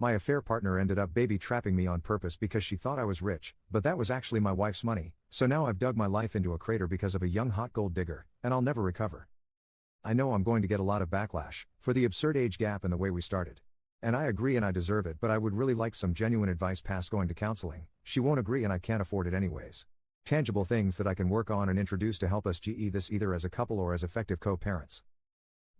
My affair partner ended up baby trapping me on purpose because she thought I was rich, but that was actually my wife's money, so now I've dug my life into a crater because of a young hot gold digger, and I'll never recover. I know I'm going to get a lot of backlash for the absurd age gap and the way we started. And I agree and I deserve it, but I would really like some genuine advice past going to counseling. She won't agree and I can't afford it anyways. Tangible things that I can work on and introduce to help us GE this either as a couple or as effective co-parents.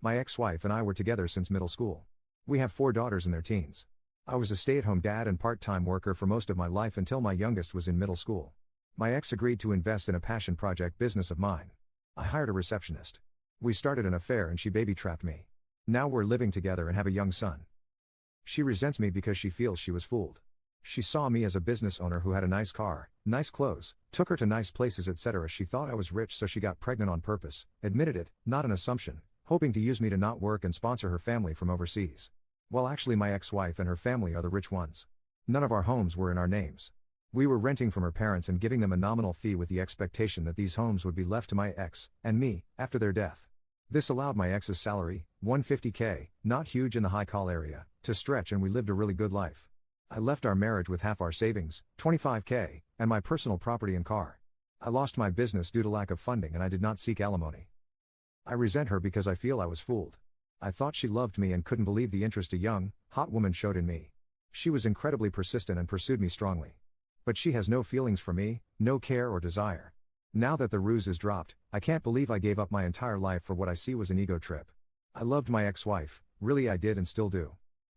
My ex-wife and I were together since middle school. We have 4 daughters in their teens. I was a stay-at-home dad and part-time worker for most of my life until my youngest was in middle school. My ex agreed to invest in a passion project business of mine. I hired a receptionist. We started an affair and she baby-trapped me. Now we're living together and have a young son. She resents me because she feels she was fooled. She saw me as a business owner who had a nice car, nice clothes, took her to nice places etc. She thought I was rich so she got pregnant on purpose, admitted it, not an assumption, hoping to use me to not work and sponsor her family from overseas. Well, actually my ex-wife and her family are the rich ones. None of our homes were in our names. We were renting from her parents and giving them a nominal fee with the expectation that these homes would be left to my ex, and me, after their death. This allowed my ex's salary, $150K, not huge in the high call area, to stretch and we lived a really good life. I left our marriage with half our savings, $25K, and my personal property and car. I lost my business due to lack of funding and I did not seek alimony. I resent her because I feel I was fooled. I thought she loved me and couldn't believe the interest a young, hot woman showed in me. She was incredibly persistent and pursued me strongly. But she has no feelings for me, no care or desire. Now that the ruse is dropped, I can't believe I gave up my entire life for what I see was an ego trip. I loved my ex-wife, really I did and still do.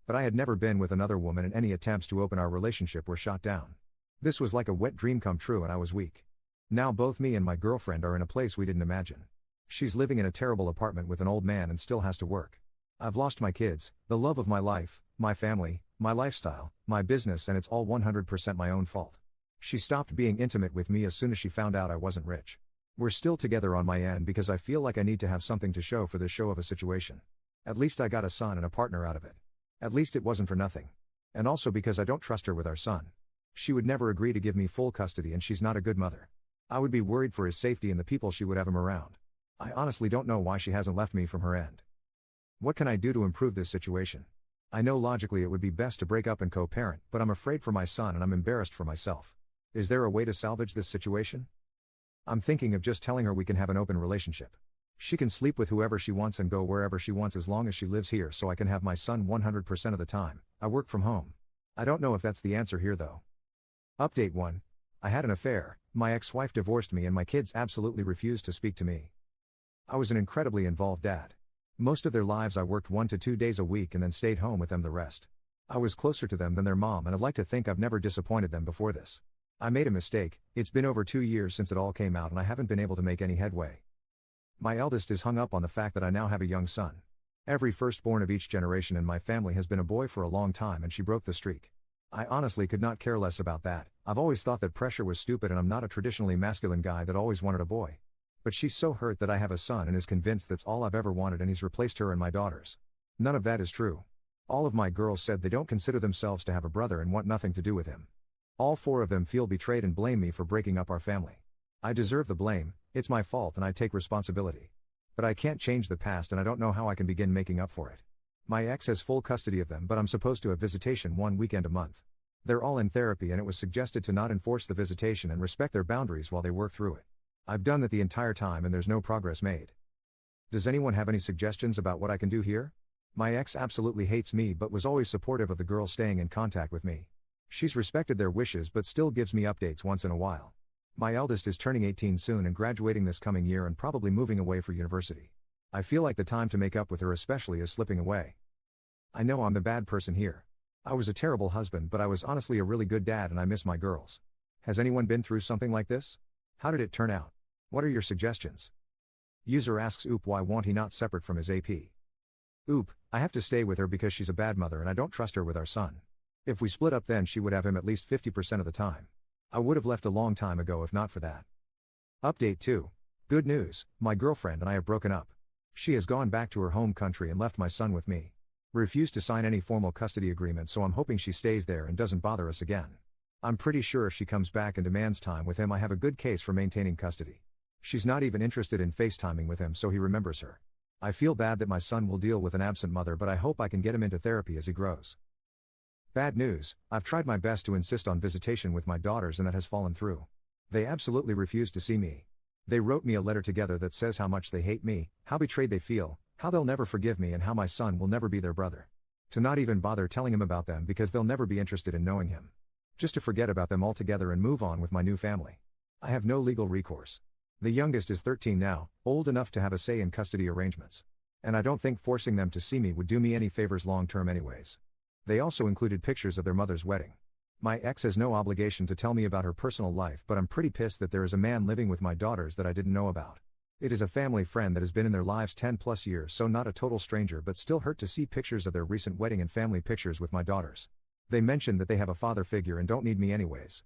But I had never been with another woman and any attempts to open our relationship were shot down. This was like a wet dream come true and I was weak. Now both me and my girlfriend are in a place we didn't imagine. She's living in a terrible apartment with an old man and still has to work. I've lost my kids, the love of my life, my family, my lifestyle, my business and it's all 100% my own fault. She stopped being intimate with me as soon as she found out I wasn't rich. We're still together on my end because I feel like I need to have something to show for this show of a situation. At least I got a son and a partner out of it. At least it wasn't for nothing. And also because I don't trust her with our son. She would never agree to give me full custody and she's not a good mother. I would be worried for his safety and the people she would have him around. I honestly don't know why she hasn't left me from her end. What can I do to improve this situation? I know logically it would be best to break up and co-parent, but I'm afraid for my son and I'm embarrassed for myself. Is there a way to salvage this situation? I'm thinking of just telling her we can have an open relationship. She can sleep with whoever she wants and go wherever she wants as long as she lives here so I can have my son 100% of the time. I work from home. I don't know if that's the answer here though. Update 1. I had an affair, my ex-wife divorced me and my kids absolutely refused to speak to me. I was an incredibly involved dad. Most of their lives I worked 1 to 2 days a week and then stayed home with them the rest. I was closer to them than their mom and I'd like to think I've never disappointed them before this. I made a mistake, it's been over 2 years since it all came out and I haven't been able to make any headway. My eldest is hung up on the fact that I now have a young son. Every firstborn of each generation in my family has been a boy for a long time and she broke the streak. I honestly could not care less about that. I've always thought that pressure was stupid and I'm not a traditionally masculine guy that always wanted a boy. But she's so hurt that I have a son and is convinced that's all I've ever wanted and he's replaced her and my daughters. None of that is true. All of my girls said they don't consider themselves to have a brother and want nothing to do with him. All 4 of them feel betrayed and blame me for breaking up our family. I deserve the blame, it's my fault and I take responsibility. But I can't change the past and I don't know how I can begin making up for it. My ex has full custody of them but I'm supposed to have visitation 1 weekend a month. They're all in therapy and it was suggested to not enforce the visitation and respect their boundaries while they work through it. I've done that the entire time and there's no progress made. Does anyone have any suggestions about what I can do here? My ex absolutely hates me but was always supportive of the girls staying in contact with me. She's respected their wishes but still gives me updates once in a while. My eldest is turning 18 soon and graduating this coming year and probably moving away for university. I feel like the time to make up with her especially is slipping away. I know I'm the bad person here. I was a terrible husband but I was honestly a really good dad and I miss my girls. Has anyone been through something like this? How did it turn out? What are your suggestions? User asks Oop why won't he not separate from his AP? Oop, I have to stay with her because she's a bad mother and I don't trust her with our son. If we split up then she would have him at least 50% of the time. I would have left a long time ago if not for that. Update 2. Good news, my girlfriend and I have broken up. She has gone back to her home country and left my son with me. Refused to sign any formal custody agreement so I'm hoping she stays there and doesn't bother us again. I'm pretty sure if she comes back and demands time with him I have a good case for maintaining custody. She's not even interested in FaceTiming with him so he remembers her. I feel bad that my son will deal with an absent mother but I hope I can get him into therapy as he grows. Bad news, I've tried my best to insist on visitation with my daughters and that has fallen through. They absolutely refuse to see me. They wrote me a letter together that says how much they hate me, how betrayed they feel, how they'll never forgive me and how my son will never be their brother. To not even bother telling him about them because they'll never be interested in knowing him. Just to forget about them altogether and move on with my new family. I have no legal recourse. The youngest is 13 now, old enough to have a say in custody arrangements. And I don't think forcing them to see me would do me any favors long term anyways. They also included pictures of their mother's wedding. My ex has no obligation to tell me about her personal life, but I'm pretty pissed that there is a man living with my daughters that I didn't know about. It is a family friend that has been in their lives 10 plus years, so not a total stranger, but still hurt to see pictures of their recent wedding and family pictures with my daughters. They mentioned that they have a father figure and don't need me anyways.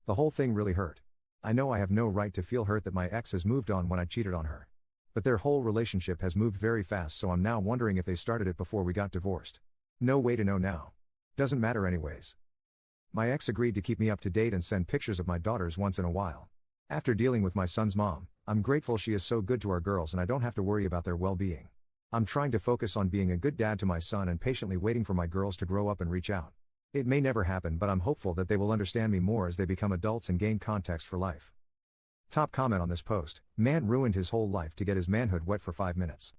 The whole thing really hurt. I know I have no right to feel hurt that my ex has moved on when I cheated on her. But their whole relationship has moved very fast, so I'm now wondering if they started it before we got divorced. No way to know now. Doesn't matter anyways. My ex agreed to keep me up to date and send pictures of my daughters once in a while. After dealing with my son's mom, I'm grateful she is so good to our girls and I don't have to worry about their well-being. I'm trying to focus on being a good dad to my son and patiently waiting for my girls to grow up and reach out. It may never happen, but I'm hopeful that they will understand me more as they become adults and gain context for life. Top comment on this post: man ruined his whole life to get his manhood wet for 5 minutes.